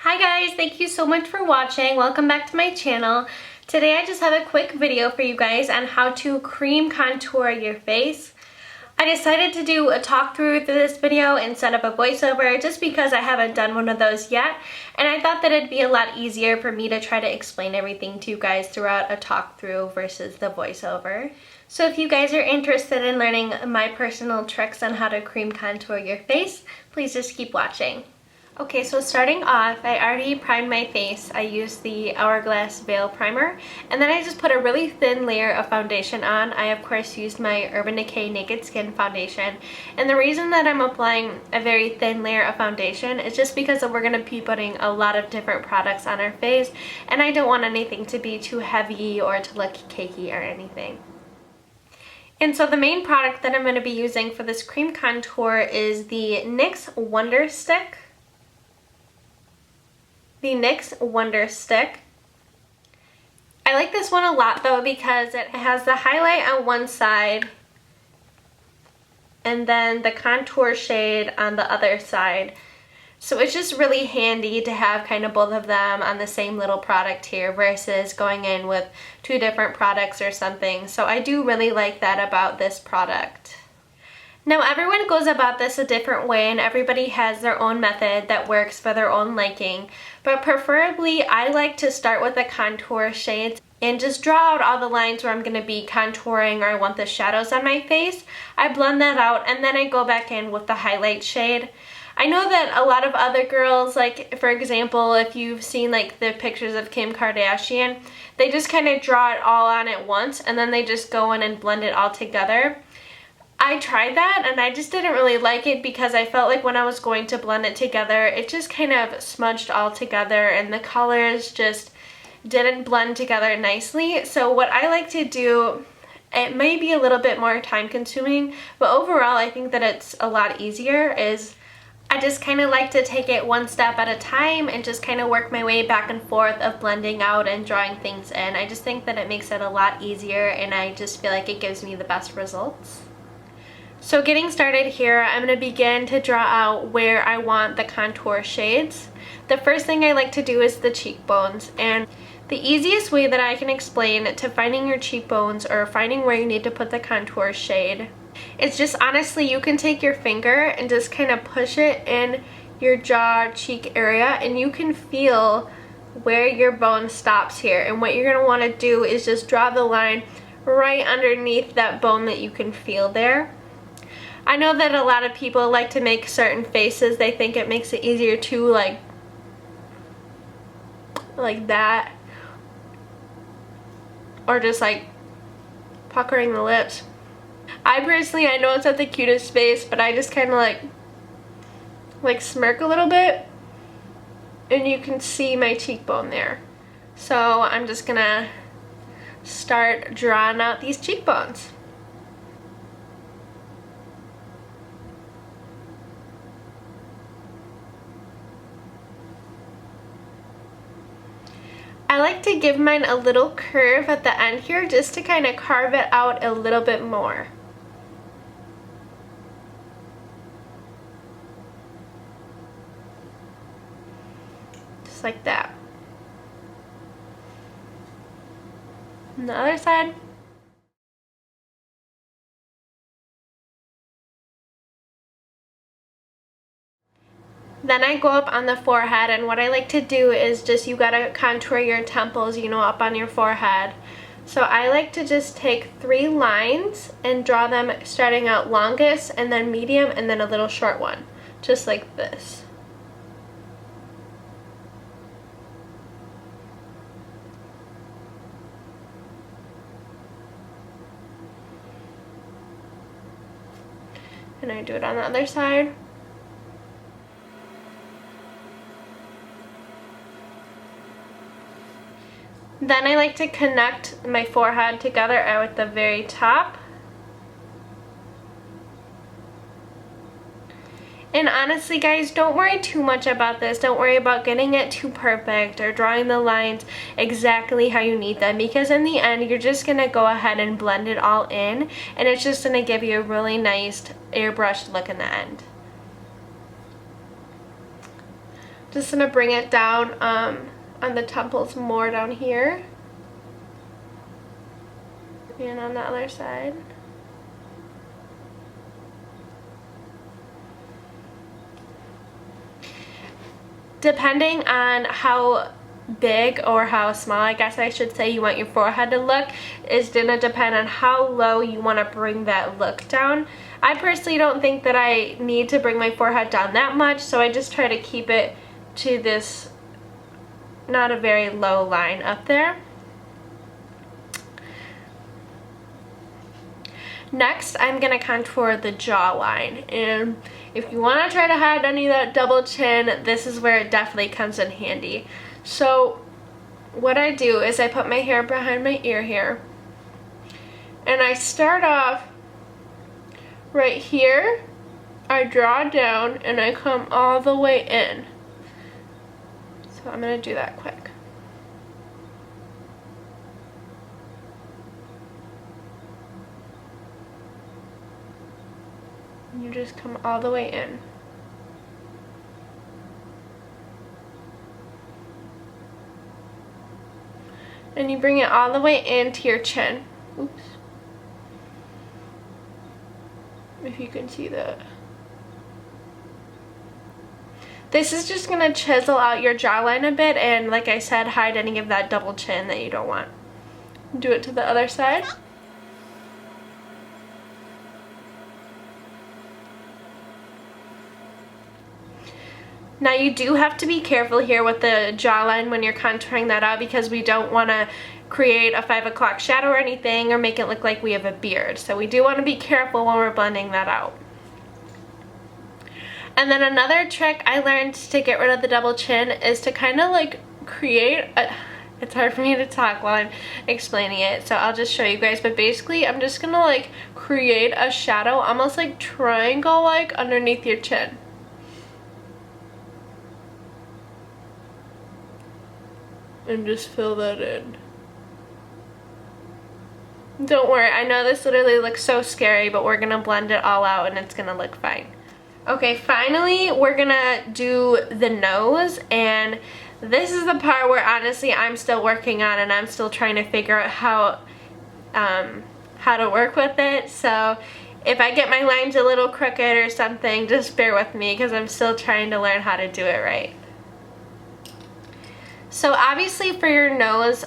Hi guys, thank you so much for watching. Welcome back to my channel. Today I just have a quick video for you guys on how to cream contour your face. I decided to do a talk through this video instead of a voiceover just because I haven't done one of those yet, and I thought that it'd be a lot easier for me to try to explain everything to you guys throughout a talk through versus the voiceover. So if you guys are interested in learning my personal tricks on how to cream contour your face, please just keep watching. Okay, so starting off, I already primed my face. I used the Hourglass Veil Primer, and then I just put a really thin layer of foundation on. I, of course, used my Urban Decay Naked Skin Foundation, and the reason that I'm applying a very thin layer of foundation is just because we're going to be putting a lot of different products on our face, and I don't want anything to be too heavy or to look cakey or anything. And so the main product that I'm going to be using for this cream contour is the NYX Wonder Stick. The NYX Wonder Stick. I like this one a lot though because it has the highlight on one side and then the contour shade on the other side. So it's just really handy to have kind of both of them on the same little product here versus going in with two different products or something. So I do really like that about this product. Now everyone goes about this a different way and everybody has their own method that works for their own liking, but preferably I like to start with the contour shades and just draw out all the lines where I'm going to be contouring or I want the shadows on my face. I blend that out and then I go back in with the highlight shade. I know that a lot of other girls, like for example, if you've seen like the pictures of Kim Kardashian, they just kind of draw it all on at once and then they just go in and blend it all together. I tried that and I just didn't really like it because I felt like when I was going to blend it together, it just kind of smudged all together and the colors just didn't blend together nicely. So what I like to do, it may be a little bit more time consuming, but overall I think that it's a lot easier, is I just kind of like to take it one step at a time and just kind of work my way back and forth of blending out and drawing things in. I just think that it makes it a lot easier and I just feel like it gives me the best results. So getting started here, I'm going to begin to draw out where I want the contour shades. The first thing I like to do is the cheekbones, and the easiest way that I can explain to finding your cheekbones or finding where you need to put the contour shade is just honestly you can take your finger and just kind of push it in your jaw cheek area and you can feel where your bone stops here, and what you're going to want to do is just draw the line right underneath that bone that you can feel there. I know that a lot of people like to make certain faces. They think it makes it easier to like that, or just like puckering the lips. I personally, I know it's not the cutest face, but I just kind of like smirk a little bit and you can see my cheekbone there. So I'm just gonna start drawing out these cheekbones. I like to give mine a little curve at the end here just to kind of carve it out a little bit more. Just like that. And the other side. Then I go up on the forehead, and what I like to do is just, you gotta contour your temples, you know, up on your forehead. So I like to just take 3 lines and draw them starting out longest and then medium and then a little short one, just like this. And I do it on the other side. Then I like to connect my forehead together at the very top. And honestly guys, don't worry too much about this. Don't worry about getting it too perfect or drawing the lines exactly how you need them, because in the end you're just going to go ahead and blend it all in and it's just going to give you a really nice airbrushed look in the end. Just gonna bring it down on the temples more down here. And on the other side. Depending on how big or how small, I guess I should say, you want your forehead to look is gonna depend on how low you want to bring that look down. I personally don't think that I need to bring my forehead down that much, so I just try to keep it to this not a very low line up there. Next, I'm going to contour the jawline, and if you want to try to hide any of that double chin, this is where it definitely comes in handy. So what I do is I put my hair behind my ear here, and I start off right here, I draw down, and I come all the way in. So I'm going to do that quick. You just come all the way in. And you bring it all the way into your chin. Oops. If you can see that. This is just going to chisel out your jawline a bit and, like I said, hide any of that double chin that you don't want. Do it to the other side. Now you do have to be careful here with the jawline when you're contouring that out, because we don't want to create a 5 o'clock shadow or anything or make it look like we have a beard. So we do want to be careful when we're blending that out. And then another trick I learned to get rid of the double chin is to kind of like create a... It's hard for me to talk while I'm explaining it, so I'll just show you guys. But basically, I'm just going to like create a shadow, almost like triangle-like, underneath your chin. And just fill that in. Don't worry, I know this literally looks so scary, but we're gonna blend it all out and it's gonna look fine. Okay, finally we're gonna do the nose, and this is the part where honestly I'm still working on, and I'm still trying to figure out how to work with it. So if I get my lines a little crooked or something, just bear with me, because I'm still trying to learn how to do it right. So obviously for your nose,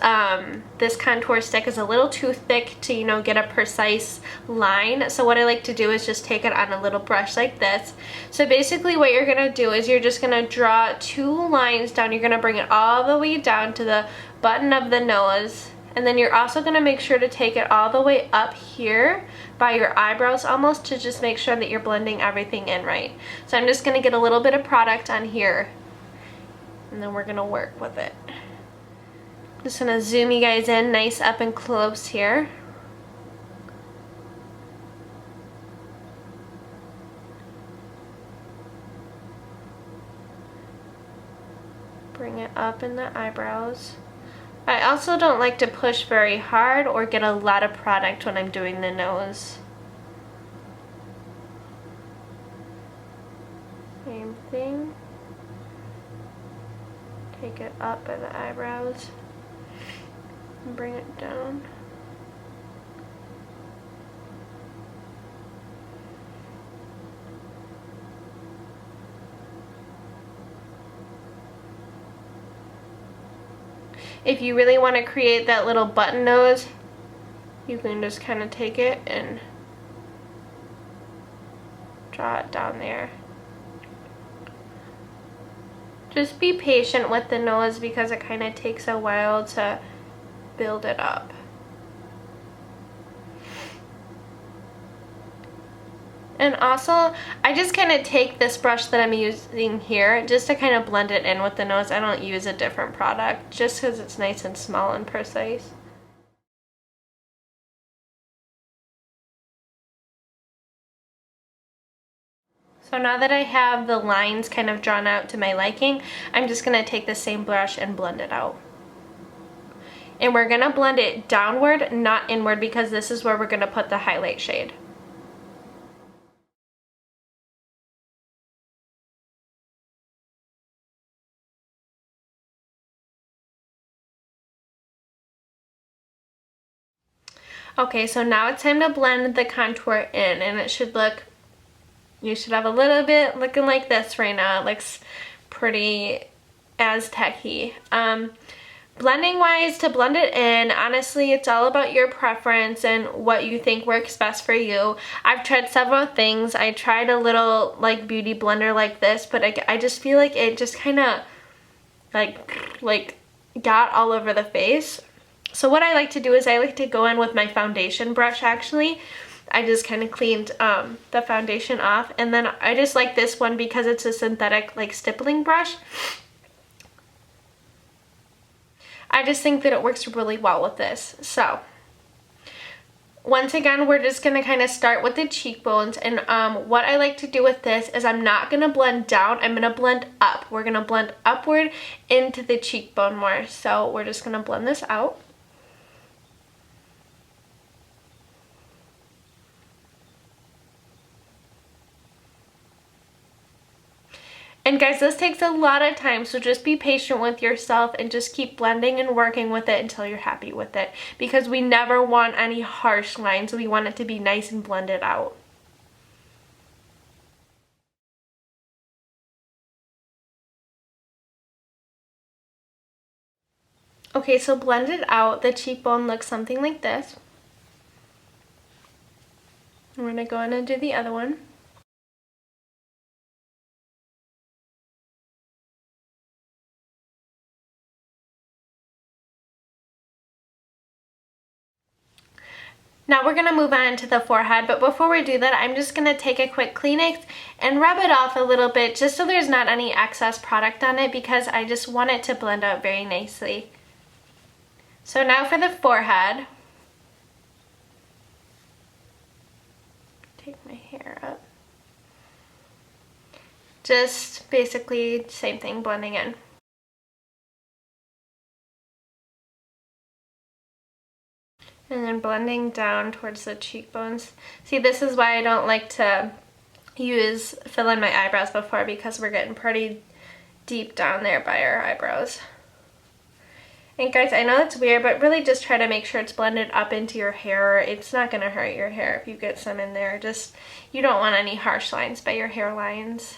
this contour stick is a little too thick to, you know, get a precise line. So what I like to do is just take it on a little brush like this. So basically what you're going to do is you're just going to draw 2 lines down. You're going to bring it all the way down to the button of the nose. And then you're also going to make sure to take it all the way up here by your eyebrows almost, to just make sure that you're blending everything in right. So I'm just going to get a little bit of product on here, and then we're gonna work with it. Just gonna zoom you guys in nice up and close here. Bring it up in the eyebrows. I also don't like to push very hard or get a lot of product when I'm doing the nose. Same thing. Take it up by the eyebrows and bring it down. If you really want to create that little button nose, you can just kind of take it and draw it down there. Just be patient with the nose, because it kind of takes a while to build it up. And also, I just kind of take this brush that I'm using here just to kind of blend it in with the nose. I don't use a different product just because it's nice and small and precise. So now that I have the lines kind of drawn out to my liking, I'm just going to take the same brush and blend it out. And we're going to blend it downward, not inward, because this is where we're going to put the highlight shade. Okay, so now it's time to blend the contour in, and it should look, you should have a little bit looking like this right now. It looks pretty Aztec-y. Blending wise, to blend it in, honestly, it's all about your preference and what you think works best for you. I've tried several things. I tried a little like beauty blender like this, but I just feel like it just kind of like got all over the face. So what I like to do is I like to go in with my foundation brush actually. I just kind of cleaned the foundation off, and then I just like this one because it's a synthetic like stippling brush. I just think that it works really well with this. So once again, we're just going to kind of start with the cheekbones, and what I like to do with this is I'm not going to blend down, I'm going to blend up. We're going to blend upward into the cheekbone more. So we're just going to blend this out. And guys, this takes a lot of time, so just be patient with yourself and just keep blending and working with it until you're happy with it, because we never want any harsh lines. We want it to be nice and blended out. Okay, so blended out, the cheekbone looks something like this. We're going to go in and do the other one. Now we're going to move on to the forehead, but before we do that, I'm just going to take a quick Kleenex and rub it off a little bit just so there's not any excess product on it, because I just want it to blend out very nicely. So now for the forehead, take my hair up. Just basically same thing, blending in. And then blending down towards the cheekbones. See, this is why I don't like to fill in my eyebrows before, because we're getting pretty deep down there by our eyebrows. And guys, I know that's weird, but really just try to make sure it's blended up into your hair. It's not going to hurt your hair if you get some in there. Just, you don't want any harsh lines by your hairlines.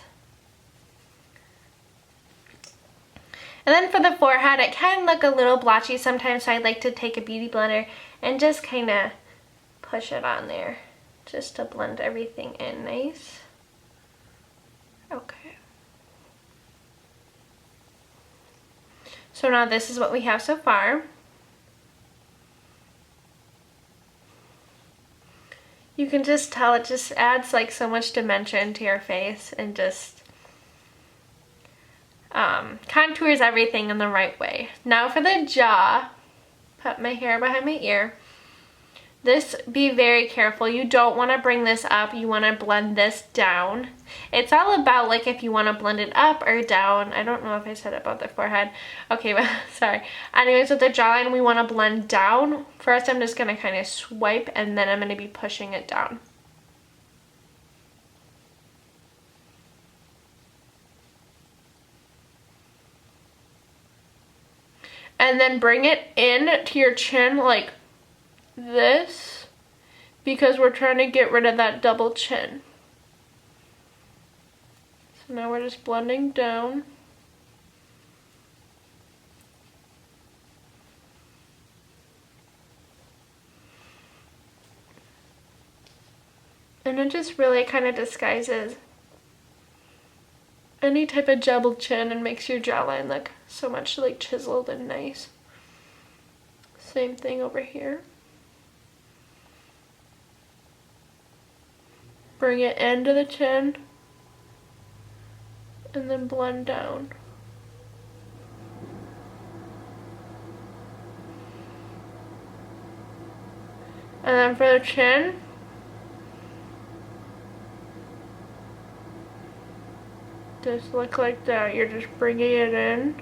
And then for the forehead, it can look a little blotchy sometimes, so I like to take a beauty blender and just kind of push it on there just to blend everything in nice. Okay. So now this is what we have so far. You can just tell it just adds like so much dimension to your face, and just contours everything in the right way. Now for the jaw, put my hair behind my ear. This, be very careful. You don't want to bring this up. You want to blend this down. It's all about like if you want to blend it up or down. I don't know if I said about the forehead. Okay, but sorry. Anyways, with the jawline, we want to blend down. First, I'm just going to kind of swipe, and then I'm going to be pushing it down. And then bring it in to your chin like this, because we're trying to get rid of that double chin. So now we're just blending down. And it just really kind of disguises any type of double chin and makes your jawline look so much like chiseled and nice. Same thing over here. Bring it into the chin and then blend down. And then for the chin, just look like that. You're just bringing it in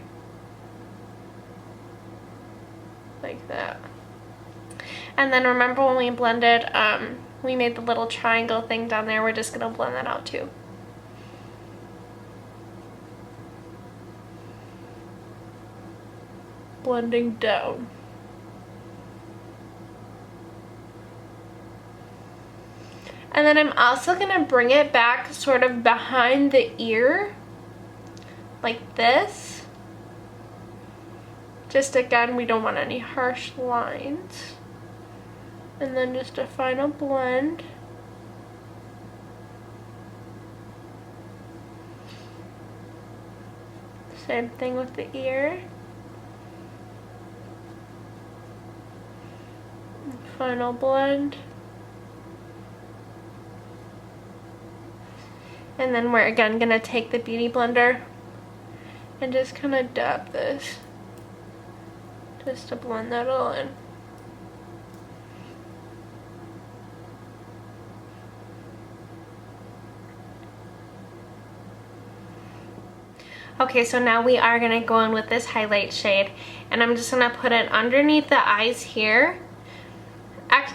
like that. And then remember when we blended, we made the little triangle thing down there. We're just gonna blend that out too. Blending down. And then I'm also gonna bring it back sort of behind the ear, like this. Just again, we don't want any harsh lines. And then just a final blend. Same thing with the ear. Final blend. And then we're again gonna take the Beauty Blender and just kind of dab this, just to blend that all in. Okay, so now we are gonna go in with this highlight shade, and I'm just gonna put it underneath the eyes here.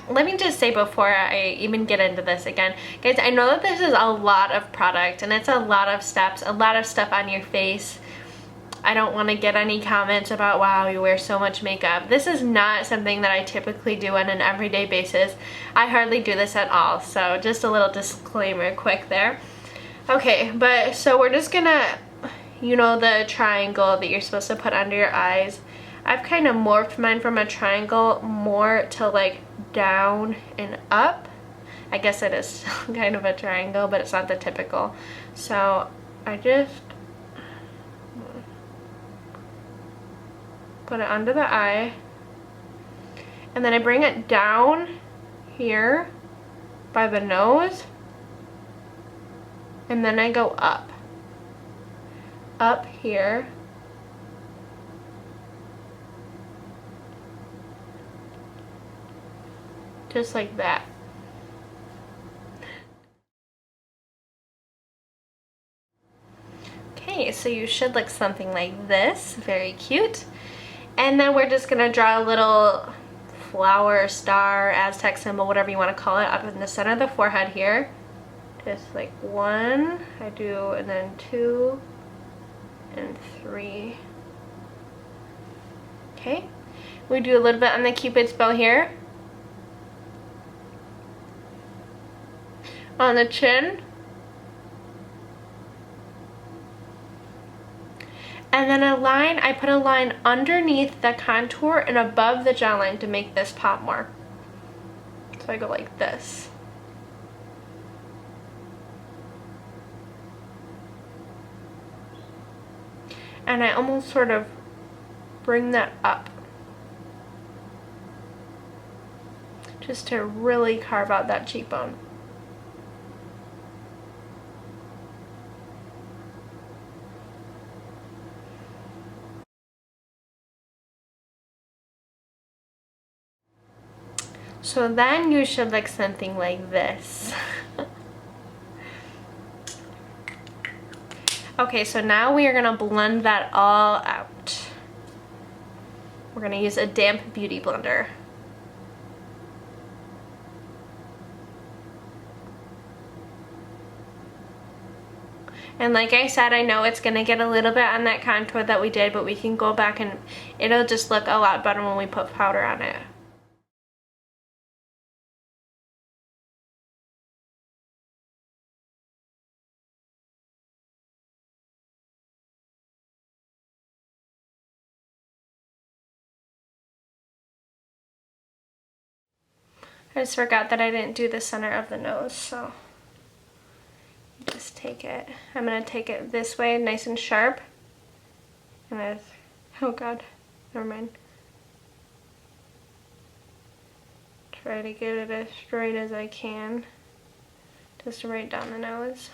Let me just say before I even get into this again, guys, I know that this is a lot of product and it's a lot of steps, a lot of stuff on your face. I don't want to get any comments about, wow, you wear so much makeup. This is not something that I typically do on an everyday basis. I hardly do this at all, so just a little disclaimer quick there. Okay, but so we're just gonna, you know, the triangle that you're supposed to put under your eyes. I've kind of morphed mine from a triangle more to like down and up. I guess it is kind of a triangle, but it's not the typical. So I just put it under the eye, and then I bring it down here by the nose, and then I go up here, just like that. Okay, so you should look something like this. Very cute. And then we're just gonna draw a little flower, star, Aztec symbol, whatever you want to call it, up in the center of the forehead here. Just like 1, I do, and then 2 and 3. Okay, we do a little bit on the Cupid's bow here. On the chin. And then a line, I put a line underneath the contour and above the jawline to make this pop more. So I go like this. And I almost sort of bring that up, just to really carve out that cheekbone. So then you should look something like this. Okay, so now we are gonna blend that all out. We're gonna use a damp beauty blender. And like I said, I know it's gonna get a little bit on that contour that we did, but we can go back and it'll just look a lot better when we put powder on it. I just forgot that I didn't do the center of the nose, so just take it. I'm gonna take it this way, nice and sharp. And oh god, never mind. Try to get it as straight as I can, just right down the nose.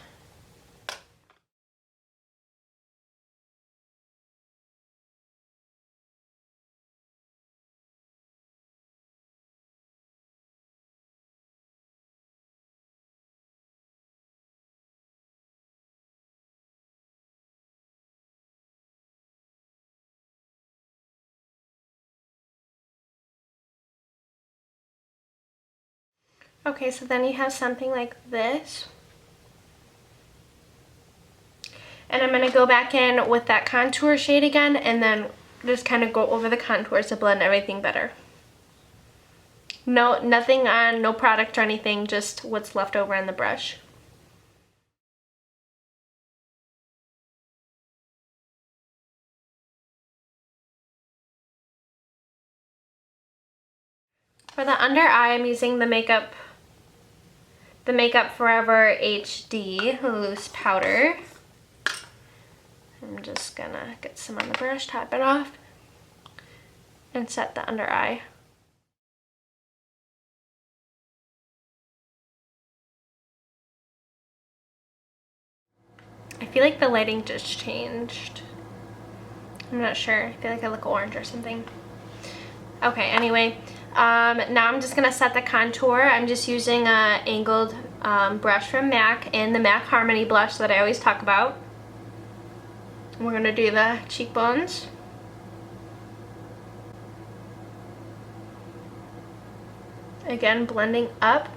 Okay, so then you have something like this. And I'm going to go back in with that contour shade again and then just kind of go over the contours to blend everything better. No, nothing on, no product or anything, just what's left over on the brush. For the under eye, I'm using the Makeup Forever HD loose powder. I'm just gonna get some on the brush, tap it off, and set the under eye. I feel like the lighting just changed. I'm not sure. I feel like I look orange or something. Okay, anyway, now I'm just gonna set the contour. I'm just using a angled brush from MAC and the MAC Harmony blush that I always talk about. We're gonna do the cheekbones. Again, blending up.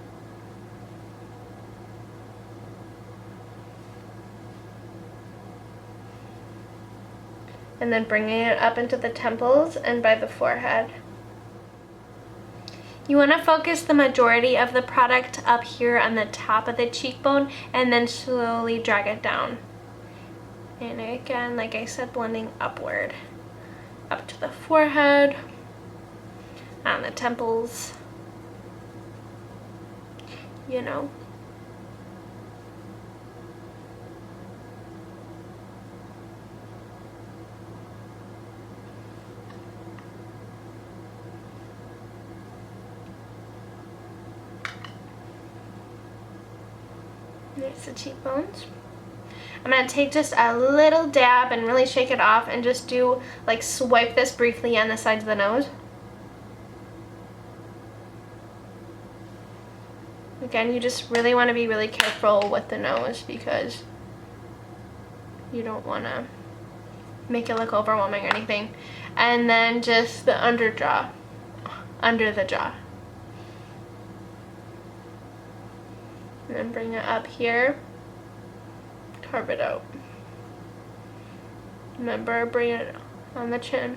And then bringing it up into the temples and by the forehead. You want to focus the majority of the product up here on the top of the cheekbone and then slowly drag it down. And again, like I said, blending upward. Up to the forehead, on the temples, you know. There's the cheekbones. I'm going to take just a little dab and really shake it off and just do, like, swipe this briefly on the sides of the nose. Again, you just really want to be really careful with the nose because you don't want to make it look overwhelming or anything. And then just the under jaw, under the jaw. And then bring it up here, carve it out. Remember, bring it on the chin.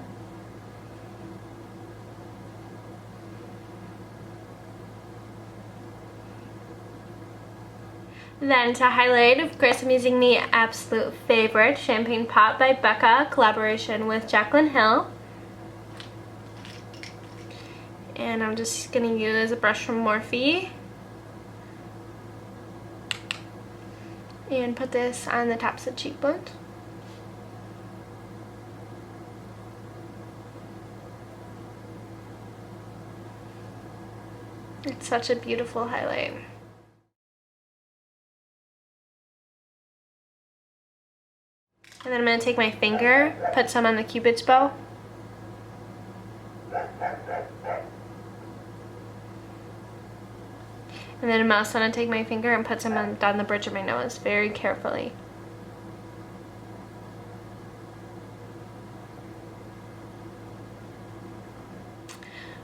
Then to highlight, of course, I'm using the absolute favorite Champagne Pop by Becca, collaboration with Jaclyn Hill. And I'm just going to use a brush from Morphe. And put this on the tops of the cheekbones. It's such a beautiful highlight. And then I'm going to take my finger, put some on the Cupid's bow. And then I'm also going to take my finger and put some down the bridge of my nose very carefully.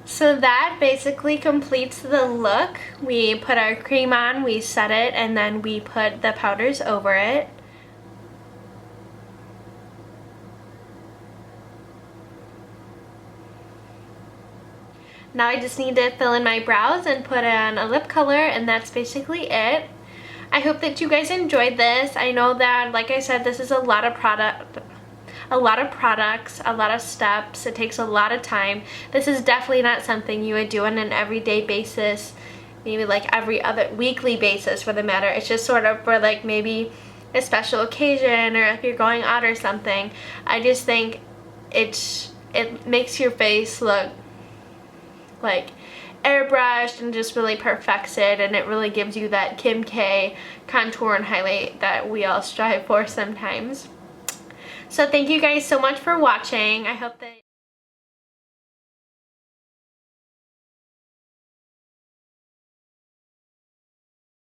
So that basically completes the look. We put our cream on, we set it, and then we put the powders over it. Now I just need to fill in my brows and put on a lip color, and that's basically it. I hope that you guys enjoyed this. I know that, like I said, this is a lot of products, a lot of steps. It takes a lot of time. This is definitely not something you would do on an everyday basis, maybe like every other weekly basis for the matter. It's just sort of for like maybe a special occasion or if you're going out or something. I just think it makes your face look like airbrushed and just really perfects it, and it really gives you that Kim K contour and highlight that we all strive for sometimes. So thank you guys so much for watching. I hope that